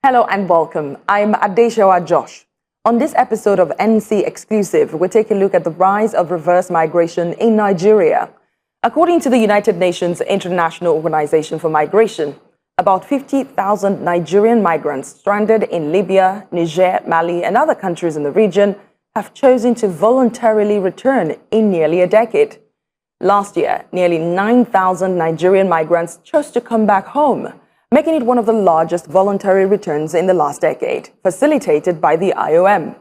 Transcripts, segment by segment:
Hello and welcome. I'm Adeshawa Josh. On this episode of NC Exclusive, we take a look at the rise of reverse migration in Nigeria. According to the United Nations International Organization for Migration, about 50,000 Nigerian migrants stranded in Libya, Niger, Mali, and other countries in the region have chosen to voluntarily return in nearly a decade. Last year, nearly 9,000 Nigerian migrants chose to come back home, making it one of the largest voluntary returns in the last decade, facilitated by the IOM.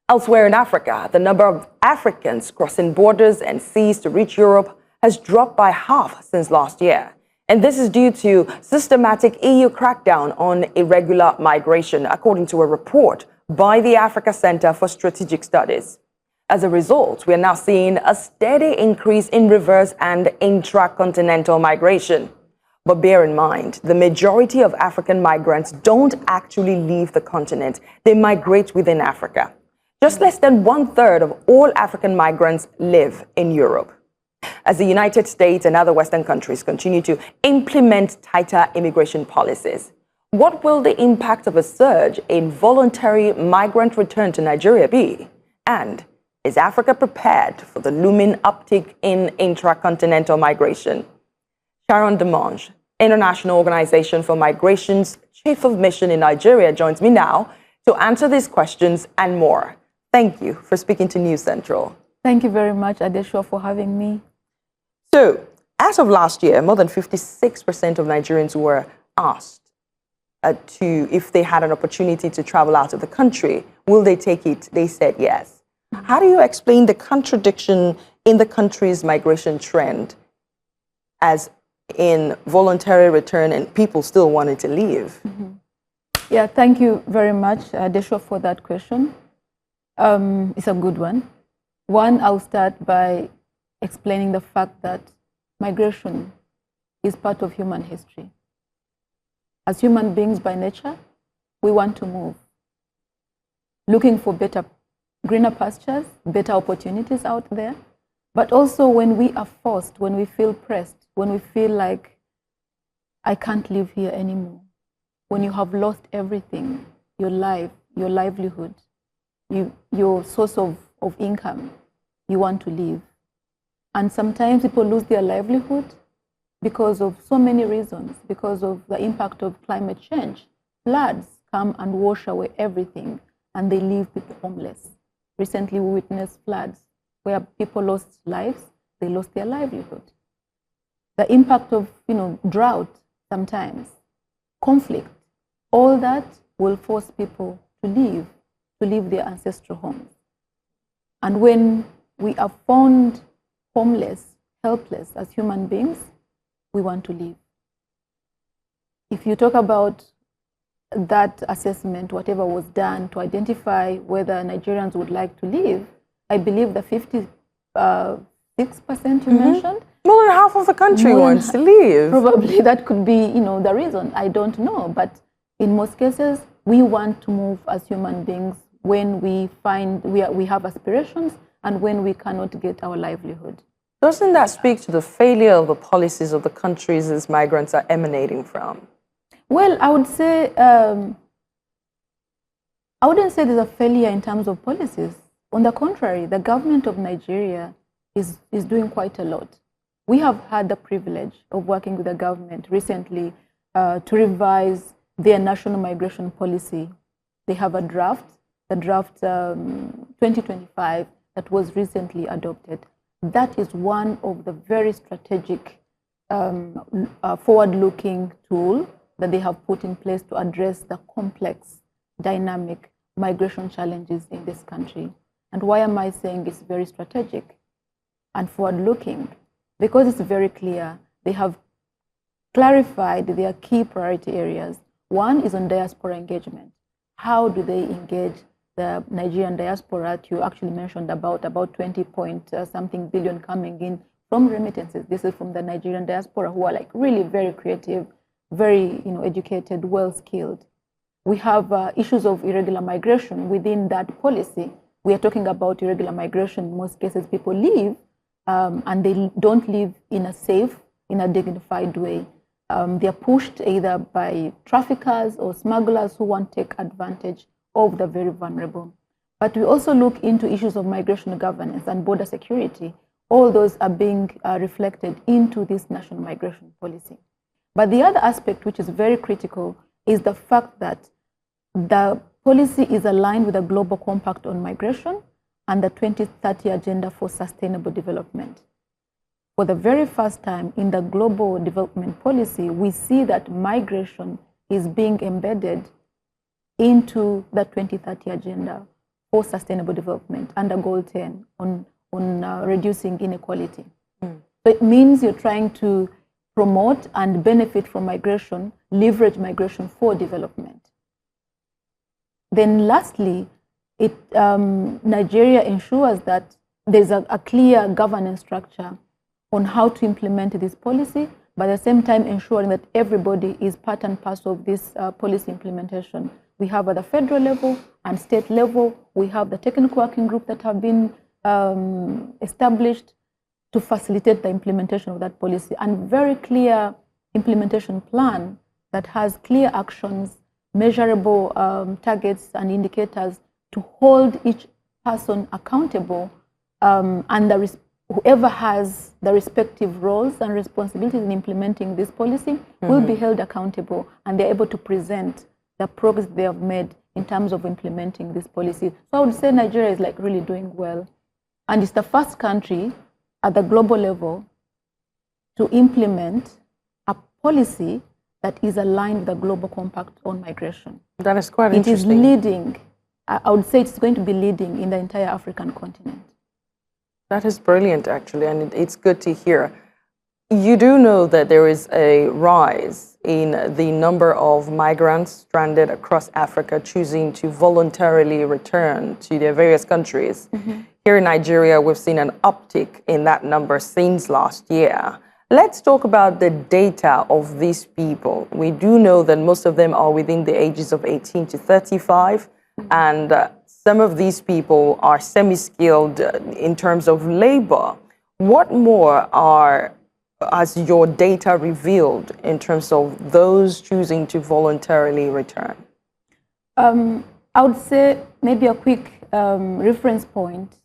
Elsewhere in Africa, the number of Africans crossing borders and seas to reach Europe has dropped by half since last year. And this is due to systematic EU crackdown on irregular migration, according to a report by the Africa Center for Strategic Studies. As a result, we are now seeing a steady increase in reverse and intra-continental migration. But bear in mind, the majority of African migrants don't actually leave the continent. They migrate within Africa. Just less than 1/3 of all African migrants live in Europe. As the United States and other Western countries continue to implement tighter immigration policies, what will the impact of a surge in voluntary migrant return to Nigeria be? And is Africa prepared for the looming uptick in intra-continental migration? Sharon Dimanche, International Organization for Migration's Chief of Mission in Nigeria, joins me now to answer these questions and more. Thank you for speaking to News Central. Thank you very much, Adeshawa, for having me. So, as of last year, more than 56% of Nigerians were asked if they had an opportunity to travel out of the country, will they take it? They said yes. How do you explain the contradiction in the country's migration trend as in voluntary return and people still wanted to leave? Yeah, thank you very much, Adeshawa, for that question. It's a good one. One, I'll start by explaining the fact that migration is part of human history. As human beings by nature, we want to move, looking for better, greener pastures, better opportunities out there. But also when we are forced, when we feel pressed, when we feel like, I can't live here anymore, when you have lost everything, your life, your livelihood, your source of income, you want to leave. And sometimes people lose their livelihood because of so many reasons, because of the impact of climate change. Floods come and wash away everything, and they leave people homeless. Recently, we witnessed floods where people lost lives, they lost their livelihood. The impact of drought sometimes, conflict, all that will force people to leave their ancestral homes. And when we are found homeless, helpless as human beings, we want to leave. If you talk about that assessment, whatever was done to identify whether Nigerians would like to leave, I believe the 56% you mentioned, more than half of the country wants to leave. Probably that could be, the reason. I don't know. But in most cases, we want to move as human beings when we find we have aspirations and when we cannot get our livelihood. Doesn't that speak to the failure of the policies of the countries these migrants are emanating from? Well, I would say, I wouldn't say there's a failure in terms of policies. On the contrary, the government of Nigeria is doing quite a lot. We have had the privilege of working with the government recently to revise their national migration policy. They have a draft, the draft 2025 that was recently adopted. That is one of the very strategic forward-looking tool that they have put in place to address the complex, dynamic migration challenges in this country. And why am I saying it's very strategic and forward-looking? Because it's very clear. They have clarified their key priority areas. One is on diaspora engagement. How do they engage the Nigerian diaspora? You actually mentioned about 20-point-something billion coming in from remittances. This is from the Nigerian diaspora, who are like really very creative, very educated, well-skilled. We have issues of irregular migration within that policy. We are talking about irregular migration. In most cases, people leave and they don't live in a safe, in a dignified way. They are pushed either by traffickers or smugglers who want to take advantage of the very vulnerable. But we also look into issues of migration governance and border security. All those are being reflected into this national migration policy. But the other aspect, which is very critical, is the fact that the policy is aligned with the Global Compact on Migration and the 2030 Agenda for Sustainable Development. For the very first time in the Global Development Policy, we see that migration is being embedded into the 2030 Agenda for Sustainable Development under Goal 10 on reducing inequality. So it means you're trying to promote and benefit from migration, leverage migration for development. Then lastly, Nigeria ensures that there's a clear governance structure on how to implement this policy, but at the same time ensuring that everybody is part and parcel of this policy implementation. We have at the federal level and state level, we have the technical working group that have been established to facilitate the implementation of that policy, and very clear implementation plan that has clear actions, measurable targets and indicators to hold each person accountable, and whoever has the respective roles and responsibilities in implementing this policy will be held accountable, and they're able to present the progress they have made in terms of implementing this policy. So I would say Nigeria is like really doing well. And it's the first country at the global level to implement a policy that is aligned with the Global Compact on Migration. That is quite interesting. It is leading, I would say it's going to be leading in the entire African continent. That is brilliant, actually, and it's good to hear. You do know that there is a rise in the number of migrants stranded across Africa choosing to voluntarily return to their various countries. Here in Nigeria, we've seen an uptick in that number since last year. Let's talk about the data of these people. We do know that most of them are within the ages of 18 to 35, and some of these people are semi-skilled in terms of labor. What more has your data revealed in terms of those choosing to voluntarily return? I would say maybe a quick reference point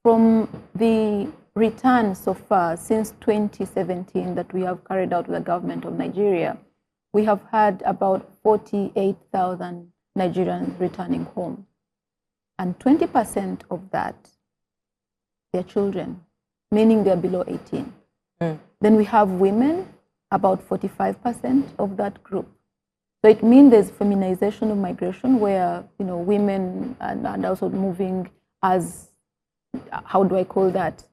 from the return so far since 2017 that we have carried out with the government of Nigeria. We have had about 48,000 Nigerians returning home. And 20% of that, they're children, meaning they're below 18. Then we have women, about 45% of that group. So it means there's feminization of migration where, women and also moving as, how do I call that,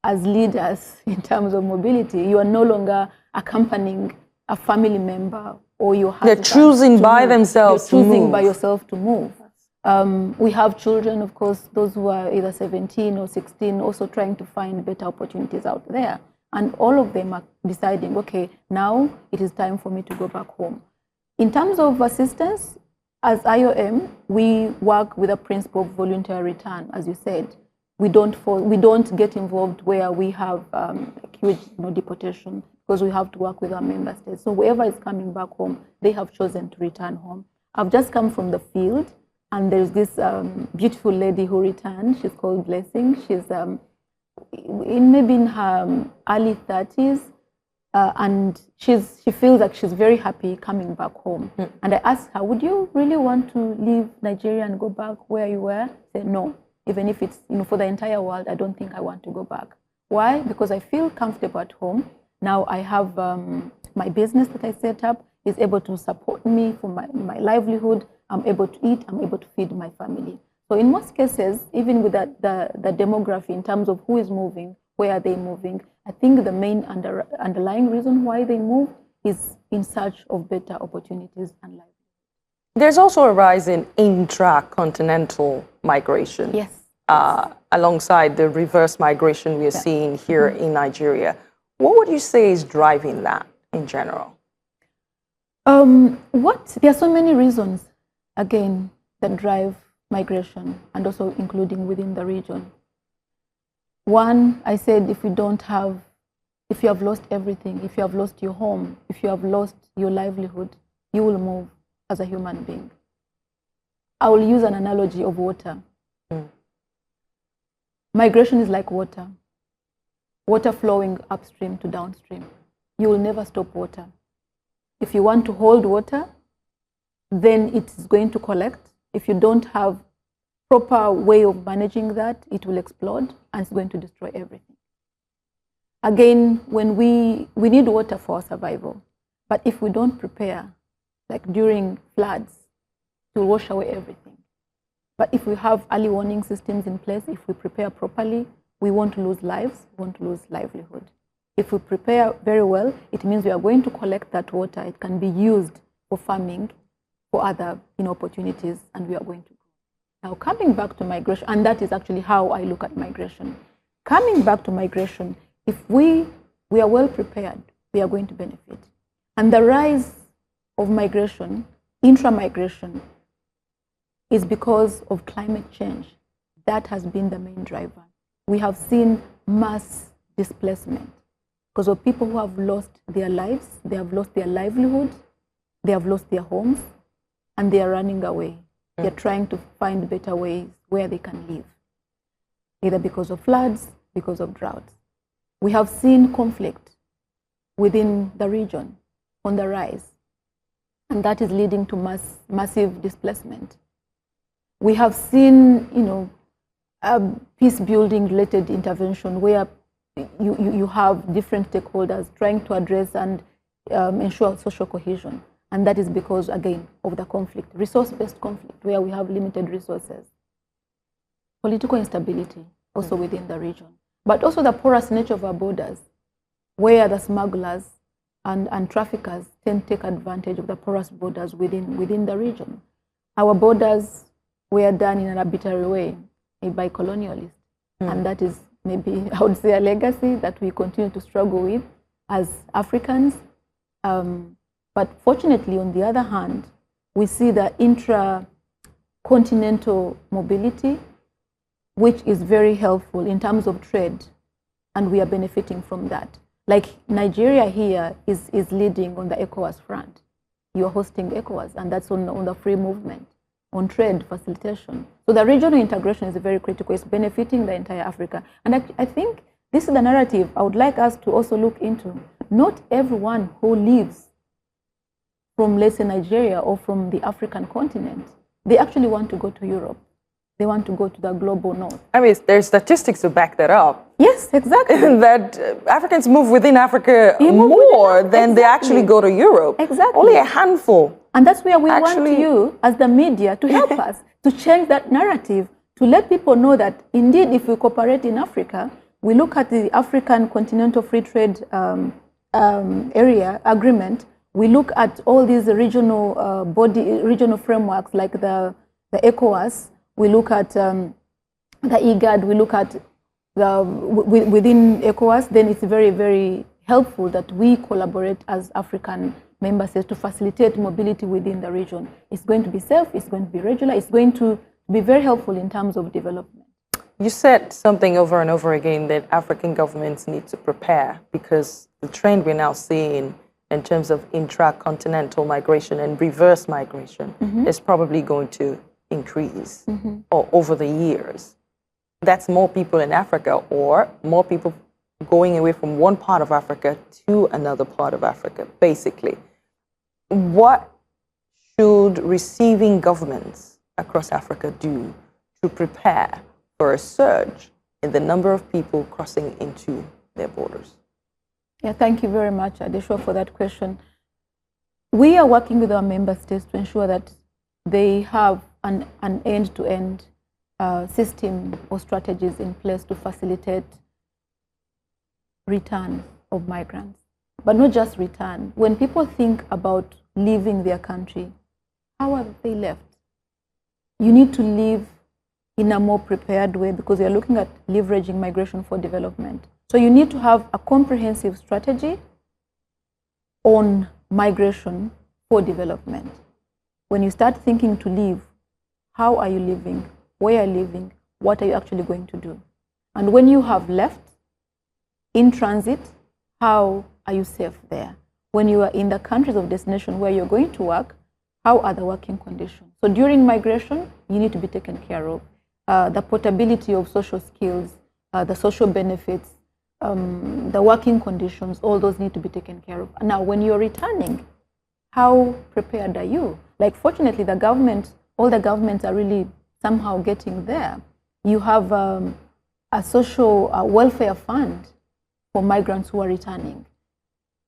as leaders in terms of mobility. You are no longer accompanying a family member or your husband. They're choosing by themselves to move. You're choosing by yourself to move. We have children, of course, those who are either 17 or 16, also trying to find better opportunities out there. And all of them are deciding, okay, now it is time for me to go back home. In terms of assistance, as IOM, we work with a principle of voluntary return, as you said. We don't get involved where we have huge deportation, because we have to work with our member states. So whoever is coming back home, they have chosen to return home. I've just come from the field, and there's this beautiful lady who returned. She's called Blessing. She's maybe in her early 30s, and she feels like she's very happy coming back home. And I asked her, would you really want to leave Nigeria and go back where you were? She said, no. Even if it's for the entire world, I don't think I want to go back. Why? Because I feel comfortable at home. Now I have my business that I set up is able to support me for my livelihood. I'm able to eat. I'm able to feed my family. So in most cases, even with the demography in terms of who is moving, where are they moving, I think the main underlying reason why they move is in search of better opportunities and life. There's also a rise in intra-continental migration. Yes. Alongside the reverse migration we are seeing here in Nigeria. What would you say is driving that in general? There are so many reasons, again, that drive migration, and also including within the region. One, I said, if we don't have if you have lost everything, if you have lost your home, if you have lost your livelihood, you will move as a human being. I will use an analogy of water. Migration is like water. Water flowing upstream to downstream. You will never stop water. If you want to hold water, then it is going to collect. If you don't have proper way of managing that, it will explode and it's going to destroy everything. Again, when we need water for our survival, but if we don't prepare, like during floods, to wash away everything. But if we have early warning systems in place, if we prepare properly, we won't lose lives, we won't lose livelihood. If we prepare very well, it means we are going to collect that water. It can be used for farming, for other opportunities, and we are going to grow. Now, coming back to migration, and that is actually how I look at migration. Coming back to migration, if we are well prepared, we are going to benefit. And the rise of migration, intra-migration, is because of climate change. That has been the main driver. We have seen mass displacement because of people who have lost their lives, they have lost their livelihood, they have lost their homes, and they are running away. They're trying to find better ways where they can live, either because of floods, because of droughts. We have seen conflict within the region on the rise, and that is leading to massive displacement. We have seen, peace-building related intervention where you have different stakeholders trying to address and ensure social cohesion. And that is because, again, of the conflict, resource-based conflict, where we have limited resources. Political instability also within the region. But also the porous nature of our borders, where the smugglers and traffickers tend to take advantage of the porous borders within the region. Our borders were done in an arbitrary way by colonialists. And that is maybe, I would say, a legacy that we continue to struggle with as Africans. But fortunately, on the other hand, we see the intra-continental mobility, which is very helpful in terms of trade, and we are benefiting from that. Like Nigeria here is leading on the ECOWAS front. You are hosting ECOWAS, and that's on the free movement, on trade facilitation. So the regional integration is very critical. It's benefiting the entire Africa. And I think this is the narrative I would like us to also look into. Not everyone who lives from, let's say, Nigeria or from the African continent, they actually want to go to Europe. They want to go to the global north. I mean, there's statistics to back that up. Yes, exactly. That Africans move within Africa more than they actually go to Europe. Exactly. Only a handful. And that's where we want you, as the media, to help us to change that narrative, to let people know that indeed, if we cooperate in Africa, we look at the African Continental Free Trade Area Agreement, we look at all these regional frameworks like the ECOWAS, we look at the IGAD, we look at within ECOWAS, then it's very, very helpful that we collaborate as African member states to facilitate mobility within the region. It's going to be safe, it's going to be regular, it's going to be very helpful in terms of development. You said something over and over again that African governments need to prepare because the trend we're now seeing in terms of intra-continental migration and reverse migration is probably going to increase or over the years. That's more people in Africa or more people going away from one part of Africa to another part of Africa, basically. What should receiving governments across Africa do to prepare for a surge in the number of people crossing into their borders? Yeah, thank you very much, Adeshwa, for that question. We are working with our member states to ensure that they have an end-to-end system or strategies in place to facilitate return of migrants. But not just return. When people think about leaving their country, how have they left? You need to live in a more prepared way because you're looking at leveraging migration for development. So you need to have a comprehensive strategy on migration for development. When you start thinking to leave, how are you living? Where are you living? What are you actually going to do? And when you have left in transit, how are you safe there? When you are in the countries of destination where you're going to work, how are the working conditions? So during migration, you need to be taken care of. The portability of social skills, the social benefits, the working conditions, all those need to be taken care of. Now, when you're returning, how prepared are you? Like, fortunately, the government, all the governments are really somehow getting there. You have a social welfare fund for migrants who are returning.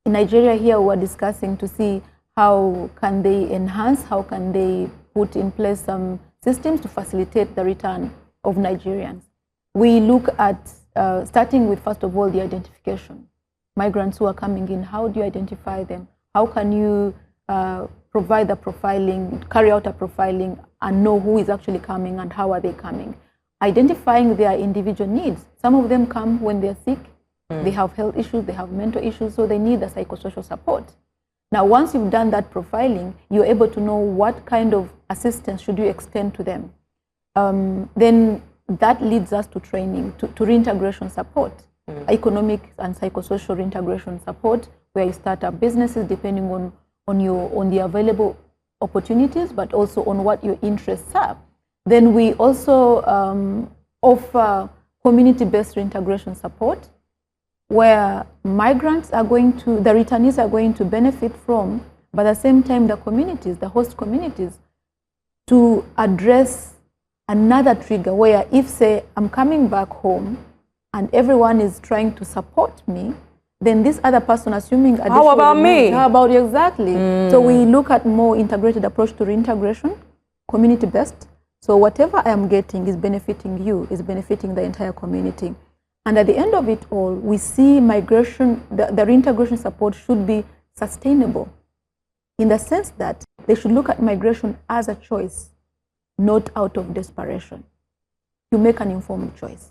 In Nigeria here, we're discussing to see how can they enhance, how can they put in place some systems to facilitate the return of Nigerians. We look at, starting with, first of all, the identification. Migrants who are coming in, how do you identify them? How can you provide the profiling, carry out a profiling, and know who is actually coming and how are they coming? Identifying their individual needs. Some of them come when they're sick, they have health issues, they have mental issues, so they need the psychosocial support. Now, once you've done that profiling, you're able to know what kind of assistance should you extend to them. Then that leads us to training, to reintegration support, economic and psychosocial reintegration support, where you start up businesses depending on the available opportunities, but also on what your interests are. Then we also offer community-based reintegration support, where migrants are going to, the returnees are going to benefit from, but at the same time the communities, the host communities, to address another trigger where if, say, I'm coming back home and everyone is trying to support me, then this other person assuming... How about me? How about you exactly? So we look at more integrated approach to reintegration, community-based. So whatever I am getting is benefiting you, is benefiting the entire community. And at the end of it all, we see migration, the reintegration support should be sustainable in the sense that they should look at migration as a choice, not out of desperation. You make an informed choice.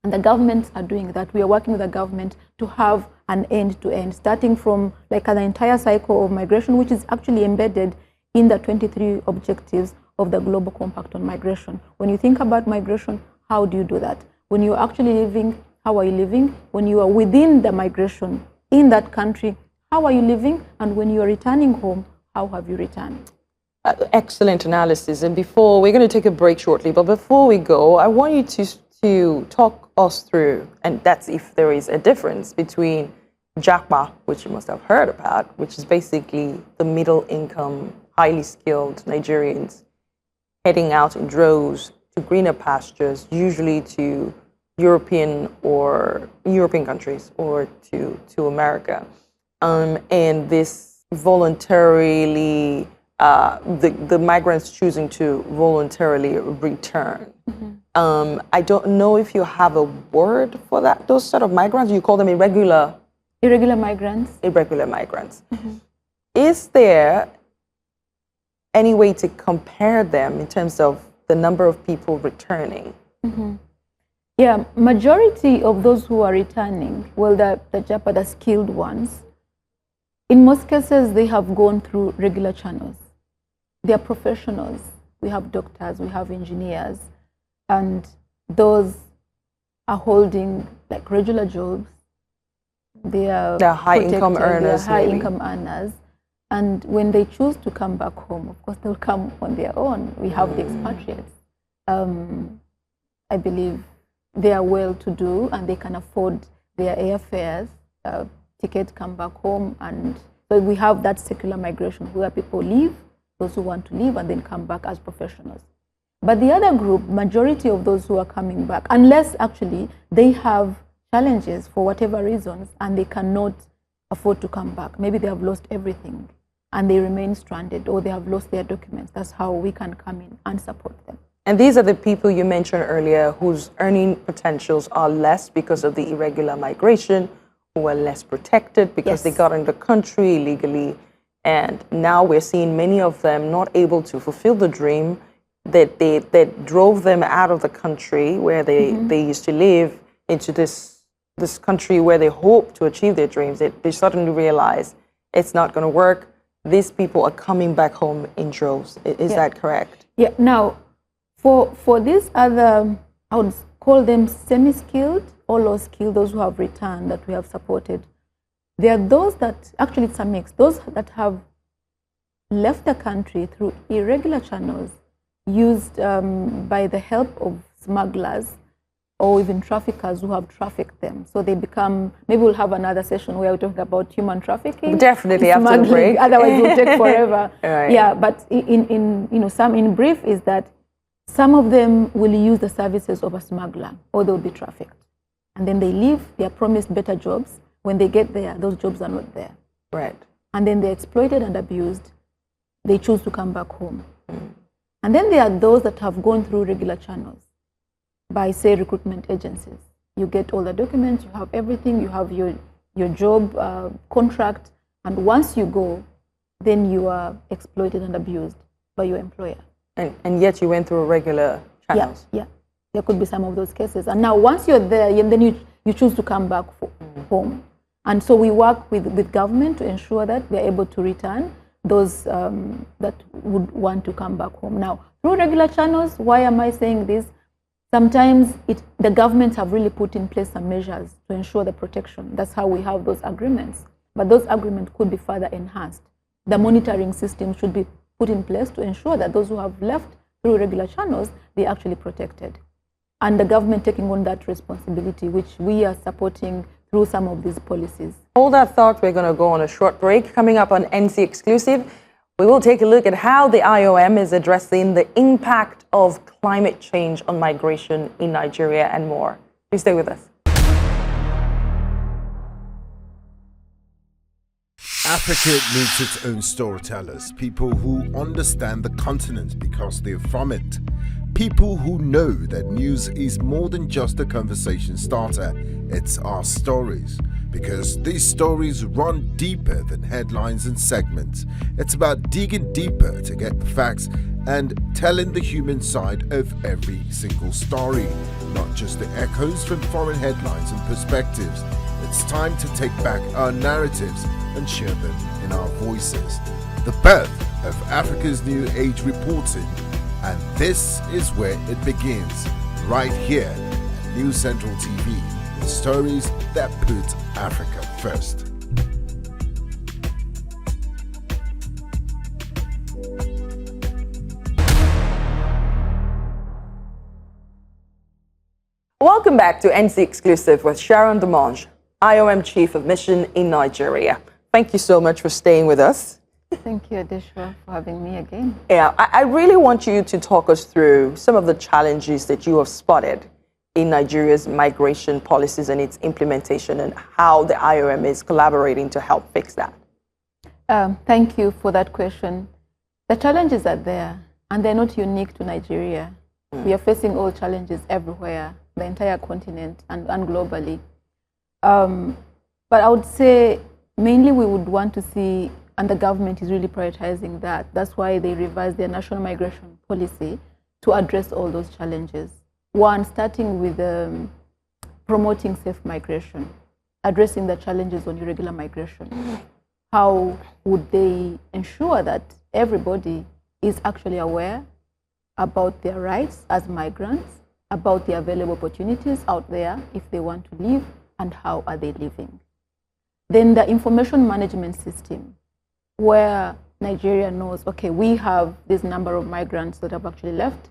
And the governments are doing that. We are working with the government to have an end-to-end, starting from like an entire cycle of migration, which is actually embedded in the 23 objectives of the Global Compact on Migration. When you think about migration, how do you do that? When you're actually living, how are you living? When you are within the migration in that country, how are you living? And when you are returning home, how have you returned? Excellent analysis. And before, we're going to take a break shortly, but before we go, I want you to talk us through, and that's if there is a difference between JAPA, which you must have heard about, which is basically the middle income, highly skilled Nigerians heading out in droves to greener pastures, usually to European countries or to America. And this voluntarily, the migrants choosing to voluntarily return. I don't know if you have a word for that. Those sort of migrants, you call them irregular migrants. Irregular migrants. Is there any way to compare them in terms of the number of people returning? Yeah, majority of those who are returning, well, the JAPA, the skilled ones, in most cases, they have gone through regular channels. They are professionals. We have doctors, we have engineers, and those are holding like regular jobs. They're high income earners. They're high income earners. And when they choose to come back home, of course, they'll come on their own. We have the expatriates. I believe they are well-to-do and they can afford their airfares, tickets, come back home. And so we have that secular migration where people leave, those who want to leave, and then come back as professionals. But the other group, majority of those who are coming back, unless actually they have challenges for whatever reasons and they cannot afford to come back. Maybe they have lost everything and they remain stranded, or they have lost their documents. That's how we can come in and support them. And these are the people you mentioned earlier whose earning potentials are less because of the irregular migration, who are less protected because they got in the country illegally. And now we're seeing many of them not able to fulfill the dream that drove them out of the country where they used to live into this country where they hope to achieve their dreams. They suddenly realize it's not going to work. These people are coming back home in droves. Is that correct? Yeah. Now, for these other, I would call them semi-skilled or low-skilled, those who have returned that we have supported, There are those that, actually it's a mix, those that have left the country through irregular channels used by the help of smugglers or even traffickers who have trafficked them. So they become, maybe we'll have another session where we're talking about human trafficking. Definitely after the break. Otherwise it will take forever. Right. Yeah, but in brief is that some of them will use the services of a smuggler or they'll be trafficked. And then they leave, they are promised better jobs. When they get there, those jobs are not there. Right. And then they're exploited and abused. They choose to come back home. And then there are those that have gone through regular channels by, say, recruitment agencies. You get all the documents, you have everything, you have your job contract, and once you go, then you are exploited and abused by your employer. And yet you went through regular channels. Yeah. There could be some of those cases. And now once you're there, then you choose to come back home. And so we work with government to ensure that they're able to return those that would want to come back home. Now, through regular channels, why am I saying this? Sometimes the governments have really put in place some measures to ensure the protection. That's how we have those agreements. But those agreements could be further enhanced. The monitoring system should be put in place to ensure that those who have left through regular channels, they're actually protected. And the government taking on that responsibility, which we are supporting through some of these policies. Hold that thought. We're going to go on a short break. Coming up on NC Exclusive, we will take a look at how the IOM is addressing the impact of climate change on migration in Nigeria and more. Please stay with us. Africa needs its own storytellers, people who understand the continent because they're from it. People who know that news is more than just a conversation starter, it's our stories. Because these stories run deeper than headlines and segments. It's about digging deeper to get the facts and telling the human side of every single story, not just the echoes from foreign headlines and perspectives. It's time to take back our narratives and share them in our voices. The birth of Africa's New Age reporting, and this is where it begins, right here at News Central TV, with stories that put Africa first. Welcome back to NC Exclusive with Sharon Dimanche, IOM Chief of Mission in Nigeria. Thank you so much for staying with us. Thank you, Adeshwa, for having me again. Yeah, I really want you to talk us through some of the challenges that you have spotted in Nigeria's migration policies and its implementation, and how the IOM is collaborating to help fix that. Thank you for that question. The challenges are there, and they're not unique to Nigeria. We are facing all challenges everywhere, the entire continent and globally. But I would say mainly we would want to see, and the government is really prioritizing that. That's why they revised their national migration policy to address all those challenges. One, starting with promoting safe migration, addressing the challenges on irregular migration. How would they ensure that everybody is actually aware about their rights as migrants, about the available opportunities out there if they want to leave, and how are they living? Then the information management system, where Nigeria knows, okay, we have this number of migrants that have actually left,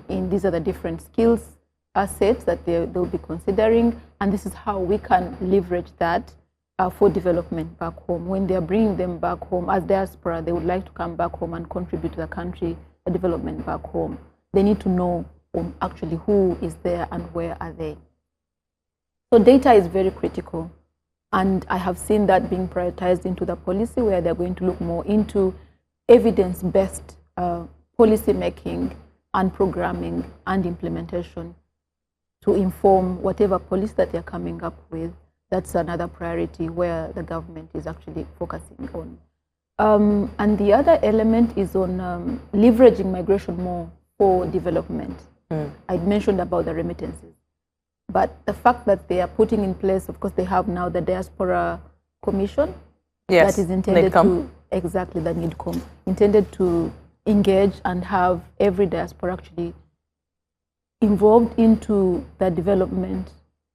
and these are the different skills assets that they'll be considering, and this is how we can leverage that for development back home. When they're bringing them back home as diaspora, they would like to come back home and contribute to the country, the development back home. They need to know actually who is there and where are they. So data is very critical, and I have seen that being prioritized into the policy, where they're going to look more into evidence-based policy making and programming and implementation to inform whatever policy that they're coming up with. That's another priority where the government is actually focusing on. And the other element is on leveraging migration more for development. I mentioned about the remittances. But the fact that they are putting in place, of course, they have now the Diaspora Commission. Yes, that is intended NIDCOM. to, exactly, the NIDCOM, intended to engage and have every diaspora actually involved into the development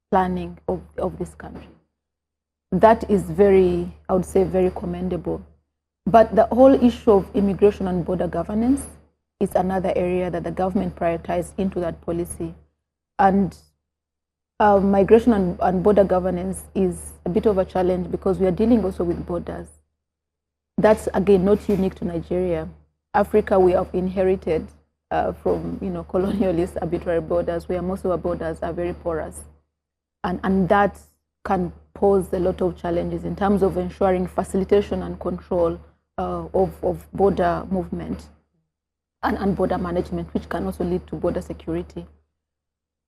planning of this country. that is very, I would say, very commendable. But the whole issue of immigration and border governance is another area that the government prioritized into that policy. And migration and border governance is a bit of a challenge because we are dealing also with borders. That's, again, not unique to Nigeria. Africa, we have inherited from colonialist arbitrary borders, where most of our borders are very porous. And that can pose a lot of challenges in terms of ensuring facilitation and control of border movement and border management, which can also lead to border security.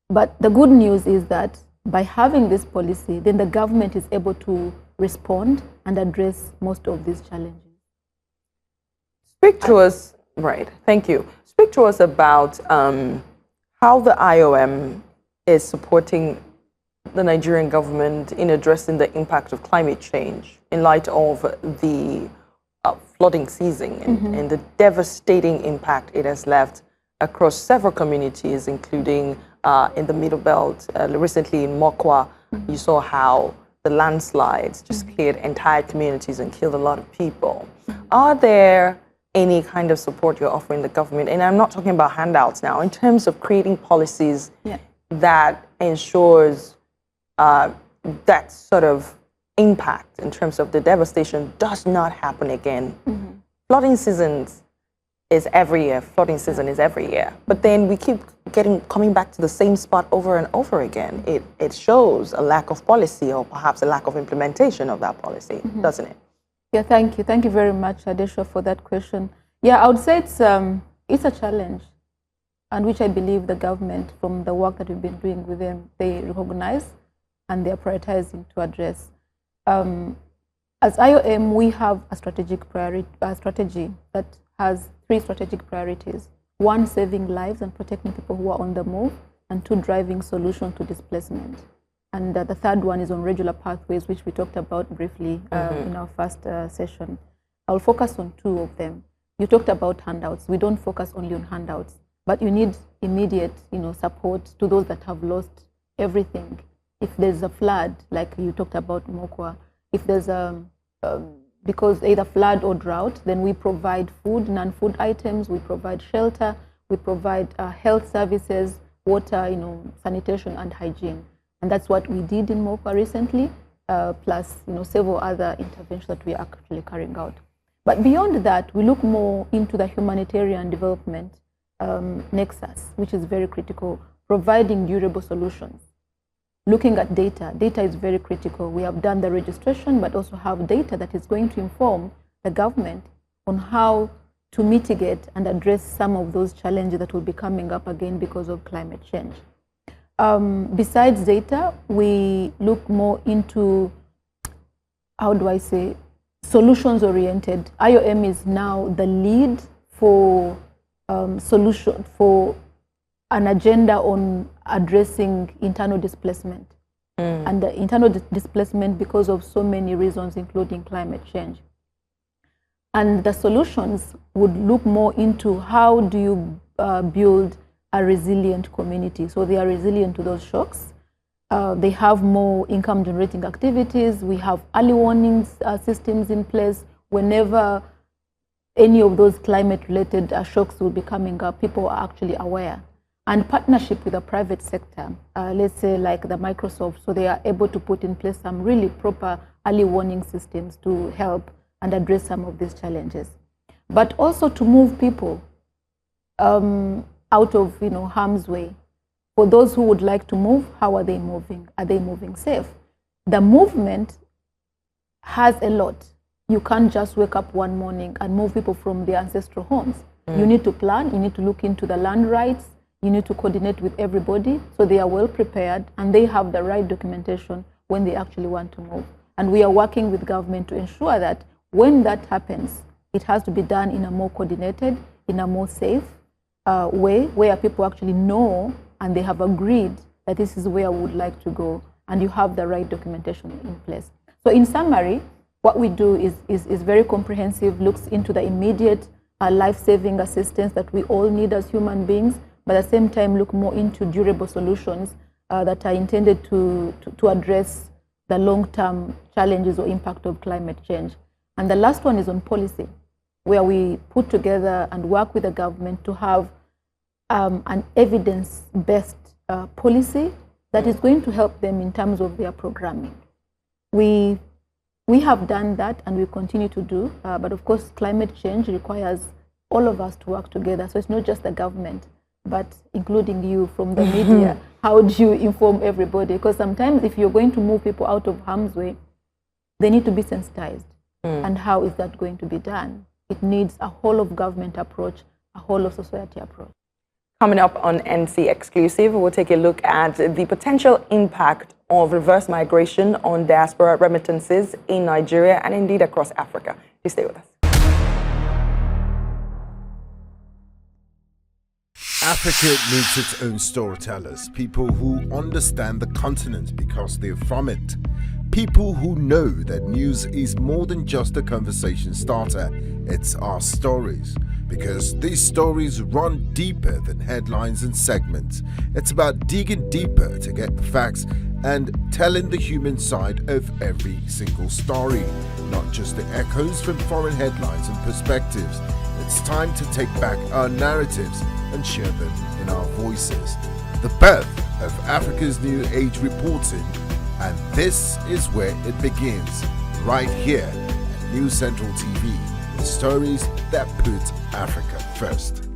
But the good news is that by having this policy, then the government is able to respond and address most of these challenges. Speak to us, right, thank you. Speak to us about how the IOM is supporting the Nigerian government in addressing the impact of climate change in light of the flooding season and the devastating impact it has left across several communities, including in the Middle Belt. Recently in Mokwa, you saw how the landslides just cleared entire communities and killed a lot of people. Are there any kind of support you're offering the government? And I'm not talking about handouts now, in terms of creating policies that ensures that sort of impact in terms of the devastation does not happen again. Flooding seasons is every year. Flooding season is every year. But then we keep coming back to the same spot over and over again. It shows a lack of policy or perhaps a lack of implementation of that policy, doesn't it? Yeah, thank you. Thank you very much, Adesha, for that question. Yeah, I would say it's a challenge, and which I believe the government, from the work that we've been doing with them, they recognize and they're prioritizing to address. As IOM, we have a strategy that has 3 strategic priorities. 1, saving lives and protecting people who are on the move, and 2, driving solutions to displacement. And the 3rd one is on regular pathways, which we talked about briefly in our first session. I'll focus on 2 of them. You talked about handouts. We don't focus only on handouts, but you need immediate support to those that have lost everything. If there's a flood, like you talked about Mokwa, if there's because either flood or drought, then we provide food, non-food items, we provide shelter, we provide health services, water, sanitation and hygiene. And that's what we did in Mokwa recently, plus several other interventions that we are actually carrying out. But beyond that, we look more into the humanitarian development nexus, which is very critical, providing durable solutions. Looking at data. Data is very critical. We have done the registration, but also have data that is going to inform the government on how to mitigate and address some of those challenges that will be coming up again because of climate change. Besides data, we look more into, how do I say, solutions-oriented. IOM is now the lead for solution for an agenda on addressing internal displacement. And the internal displacement because of so many reasons, including climate change. And the solutions would look more into how do you build a resilient community. So they are resilient to those shocks. They have more income generating activities. We have early warning systems in place. Whenever any of those climate related shocks will be coming up, people are actually aware. And partnership with the private sector, let's say like the Microsoft, so they are able to put in place some really proper early warning systems to help and address some of these challenges. But also to move people out of harm's way. For those who would like to move, how are they moving? Are they moving safe? The movement has a lot. You can't just wake up one morning and move people from their ancestral homes. You need to plan, you need to look into the land rights, you need to coordinate with everybody so they are well prepared and they have the right documentation when they actually want to move. And we are working with government to ensure that when that happens, it has to be done in a more coordinated, in a more safe way, where people actually know and they have agreed that this is where we would like to go, and you have the right documentation in place. So in summary, what we do is very comprehensive, looks into the immediate life-saving assistance that we all need as human beings, but at the same time look more into durable solutions that are intended to address the long-term challenges or impact of climate change. And the last one is on policy, where we put together and work with the government to have an evidence-based policy that is going to help them in terms of their programming. We have done that and we continue to do, but of course climate change requires all of us to work together. So it's not just the government, but including you from the media. How do you inform everybody? Because sometimes if you're going to move people out of harm's way, they need to be sensitized. And how is that going to be done? It needs a whole of government approach, a whole of society approach. Coming up on NC Exclusive, we'll take a look at the potential impact of reverse migration on diaspora remittances in Nigeria and indeed across Africa. Please stay with us. Africa needs its own storytellers, people who understand the continent because they're from it. People who know that news is more than just a conversation starter, it's our stories. Because these stories run deeper than headlines and segments. It's about digging deeper to get the facts and telling the human side of every single story, not just the echoes from foreign headlines and perspectives. It's time to take back our narratives and share them in our voices. The birth of Africa's New Age reporting, and this is where it begins, right here at News Central TV, the stories that put Africa first.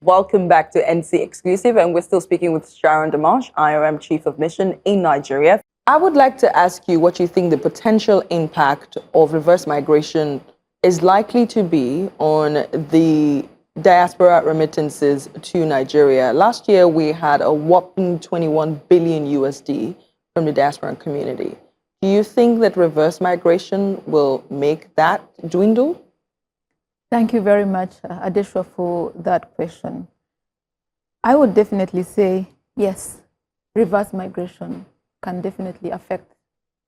Welcome back to NC Exclusive, and we're still speaking with Sharon Dimanche, IOM Chief of Mission in Nigeria. I would like to ask you what you think the potential impact of reverse migration is likely to be on the diaspora remittances to Nigeria. Last year, we had a whopping 21 billion USD from the diaspora community. Do you think that reverse migration will make that dwindle? Thank you very much, Adesha, for that question. I would definitely say yes, reverse migration can definitely affect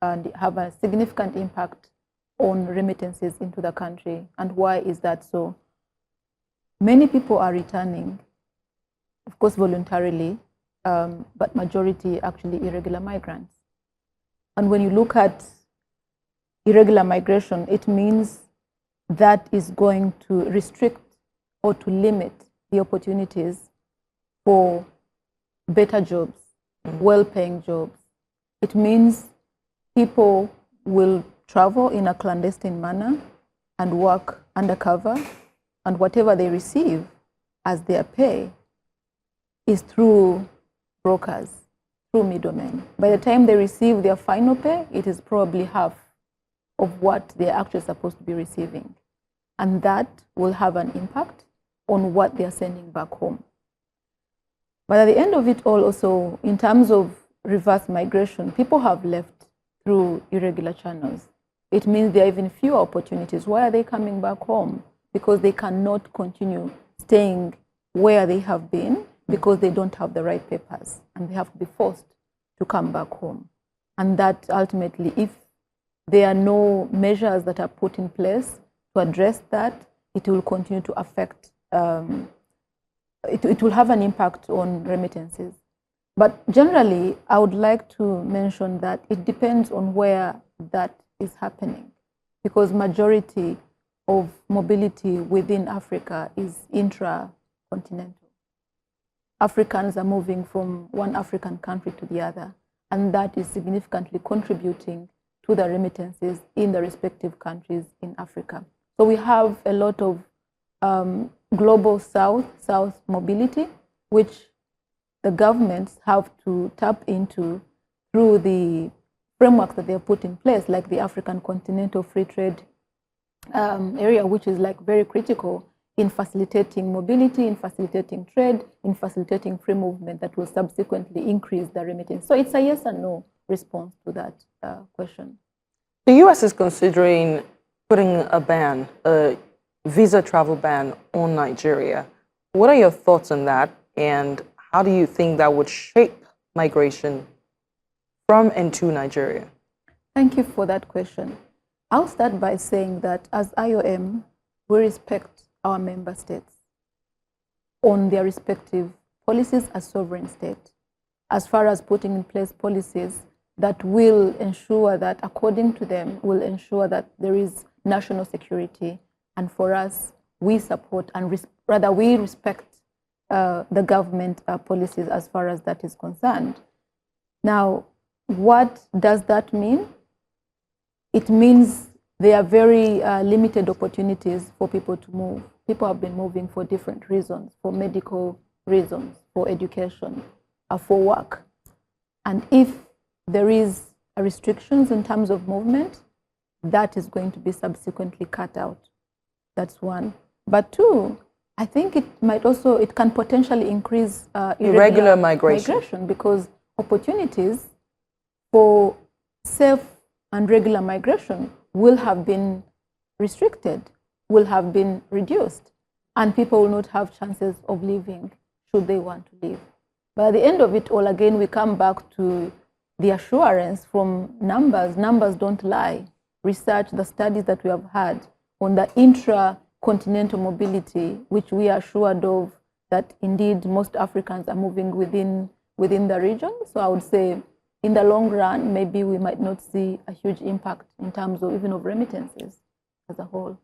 and have a significant impact on remittances into the country. And why is that so? Many people are returning, of course, voluntarily, but majority actually irregular migrants. And when you look at irregular migration, it means that is going to restrict or to limit the opportunities for better jobs, well-paying jobs. It means people will travel in a clandestine manner and work undercover, and whatever they receive as their pay is through brokers, through middlemen. By the time they receive their final pay, it is probably half of what they're actually supposed to be receiving. And that will have an impact on what they're sending back home. But at the end of it all also, in terms of reverse migration, people have left through irregular channels. It means there are even fewer opportunities. Why are they coming back home? Because they cannot continue staying where they have been because they don't have the right papers and they have to be forced to come back home. And that ultimately, if there are no measures that are put in place to address that, it will continue to affect, it will have an impact on remittances. But generally, I would like to mention that it depends on where that is happening, because majority of mobility within Africa is intra-continental. Africans are moving from one African country to the other, and that is significantly contributing to the remittances in the respective countries in Africa. So we have a lot of global south mobility, which the governments have to tap into through the frameworks that they have put in place, like the African Continental Free Trade area, which is like very critical in facilitating mobility, in facilitating trade, in facilitating free movement that will subsequently increase the remittance. So it's a yes and no response to that question. The U.S. is considering putting a ban, a visa travel ban on Nigeria. What are your thoughts on that, and how do you think that would shape migration from and to Nigeria? Thank you for that question. I'll start by saying that as IOM, we respect our member states on their respective policies as sovereign state, as far as putting in place policies that will ensure that, according to them, will ensure that there is national security. And for us, we support and we respect the government policies as far as that is concerned. Now, what does that mean? It means there are very limited opportunities for people to move. People have been moving for different reasons, for medical reasons, for education, for work. And if there is restrictions in terms of movement, that is going to be subsequently cut out. That's one. But two, I think it can potentially increase irregular migration, because opportunities for safe and regular migration will have been restricted, will have been reduced, and people will not have chances of leaving should they want to leave. But at the end of it all, again, we come back to the assurance from numbers. Numbers don't lie. Research, the studies that we have had on the intra-continental mobility, which we are assured of that indeed most Africans are moving within the region. So I would say in the long run, maybe we might not see a huge impact in terms of even of remittances as a whole.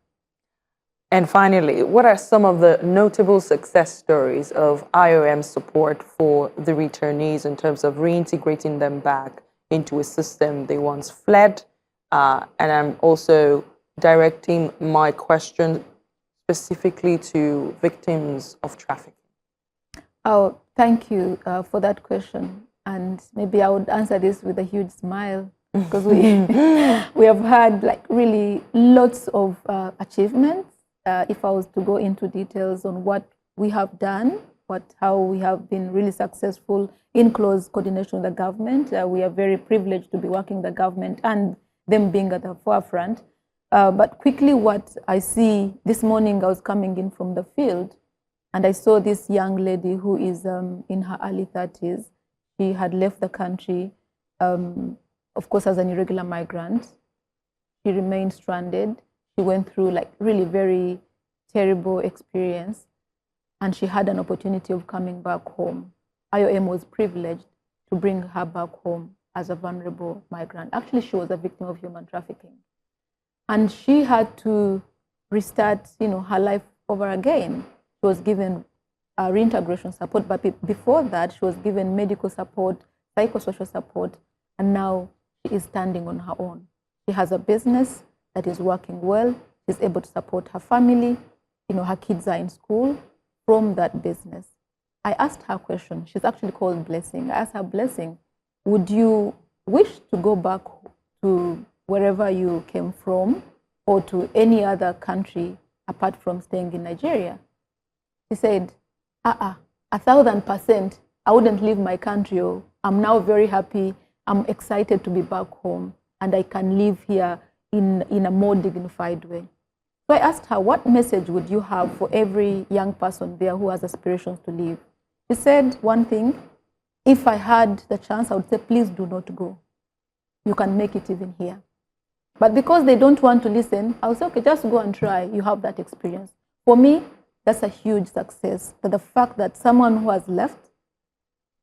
And finally, what are some of the notable success stories of IOM support for the returnees in terms of reintegrating them back into a system they once fled? And I'm also directing my question specifically to victims of trafficking. Oh, thank you for that question. And maybe I would answer this with a huge smile, because we have had like really lots of achievements. If I was to go into details on what we have done, how we have been really successful in close coordination with the government, we are very privileged to be working with the government and them being at the forefront. But quickly, what I see this morning, I was coming in from the field, and I saw this young lady who is in her early 30s. She had left the country, of course, as an irregular migrant. She remained stranded. She went through like really very terrible experience, and she had an opportunity of coming back home. IOM was privileged to bring her back home as a vulnerable migrant. Actually, she was a victim of human trafficking, and she had to restart, her life over again. She was given reintegration support, but before that, she was given medical support, psychosocial support, and now she is standing on her own. She has a business that is working well. She's able to support her family. Her kids are in school from that business. I asked her a question. She's actually called Blessing. I asked her, Blessing, would you wish to go back to wherever you came from or to any other country apart from staying in Nigeria? She said, 1,000%, I wouldn't leave my country. I'm now very happy. I'm excited to be back home, and I can live here in a more dignified way. So I asked her, what message would you have for every young person there who has aspirations to leave? She said one thing: if I had the chance, I would say, please do not go. You can make it even here. But because they don't want to listen, I would say, okay, just go and try. You have that experience. For me, that's a huge success. That the fact that someone who has left,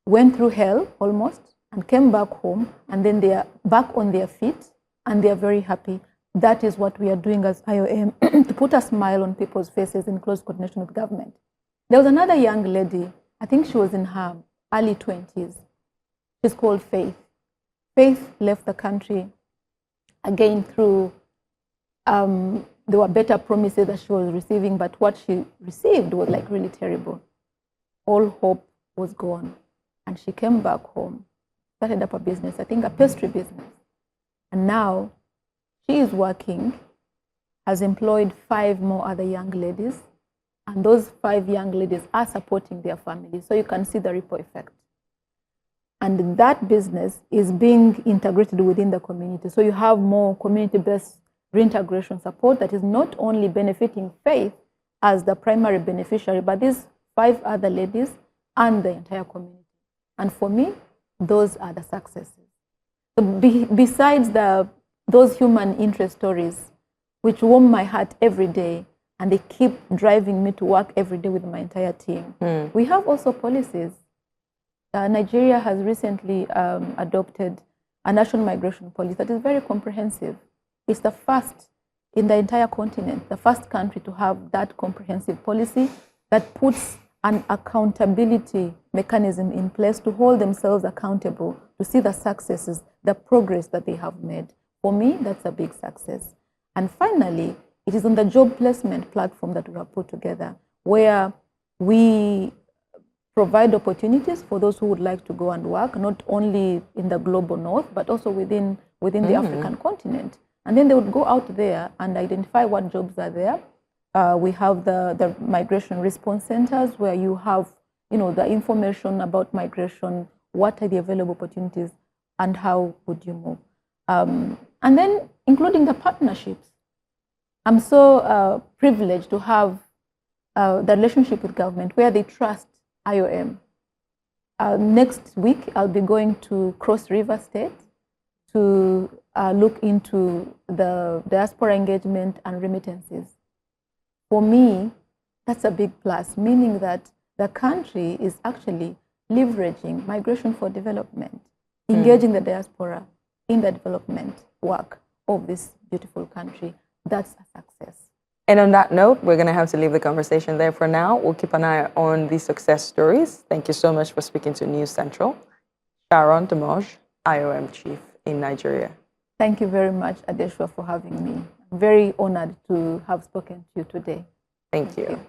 went through hell almost, and came back home, and then they are back on their feet, and they are very happy. That is what we are doing as IOM, to put a smile on people's faces in close coordination with government. There was another young lady, I think she was in her early 20s. She's called Faith. Faith left the country again through, there were better promises that she was receiving, but what she received was like really terrible. All hope was gone. And she came back home, started up a business, I think a pastry business. And now she is working, has employed 5 more other young ladies, and those 5 young ladies are supporting their families. So you can see the ripple effect. And that business is being integrated within the community. So you have more community-based reintegration support that is not only benefiting Faith as the primary beneficiary, but these 5 other ladies and the entire community. And for me, those are the successes. So besides those human interest stories, which warm my heart every day, and they keep driving me to work every day with my entire team. We have also policies. Nigeria has recently adopted a national migration policy that is very comprehensive. It's the first in the entire continent, the first country to have that comprehensive policy that puts an accountability mechanism in place to hold themselves accountable, to see the successes, the progress that they have made. For me, that's a big success. And finally, it is on the job placement platform that we have put together, where we provide opportunities for those who would like to go and work, not only in the global north, but also within the African continent. And then they would go out there and identify what jobs are there. We have the migration response centers, where you have, the information about migration, what are the available opportunities, and how would you move. And then including the partnerships. I'm so privileged to have the relationship with government where they trust IOM. Next week, I'll be going to Cross River State to look into the diaspora engagement and remittances. For me, that's a big plus, meaning that the country is actually leveraging migration for development, engaging the diaspora in the development work of this beautiful country. That's a success. And on that note, we're going to have to leave the conversation there for now. We'll keep an eye on these success stories. Thank you so much for speaking to News Central. Sharon Dimanche, IOM Chief in Nigeria. Thank you very much, Adeshwa, for having me. I'm very honored to have spoken to you today. Thank you.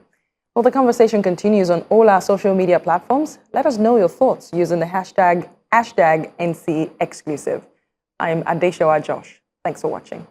Well, the conversation continues on all our social media platforms. Let us know your thoughts using the hashtag NC Exclusive. I'm Adeshawa Josh. Thanks for watching.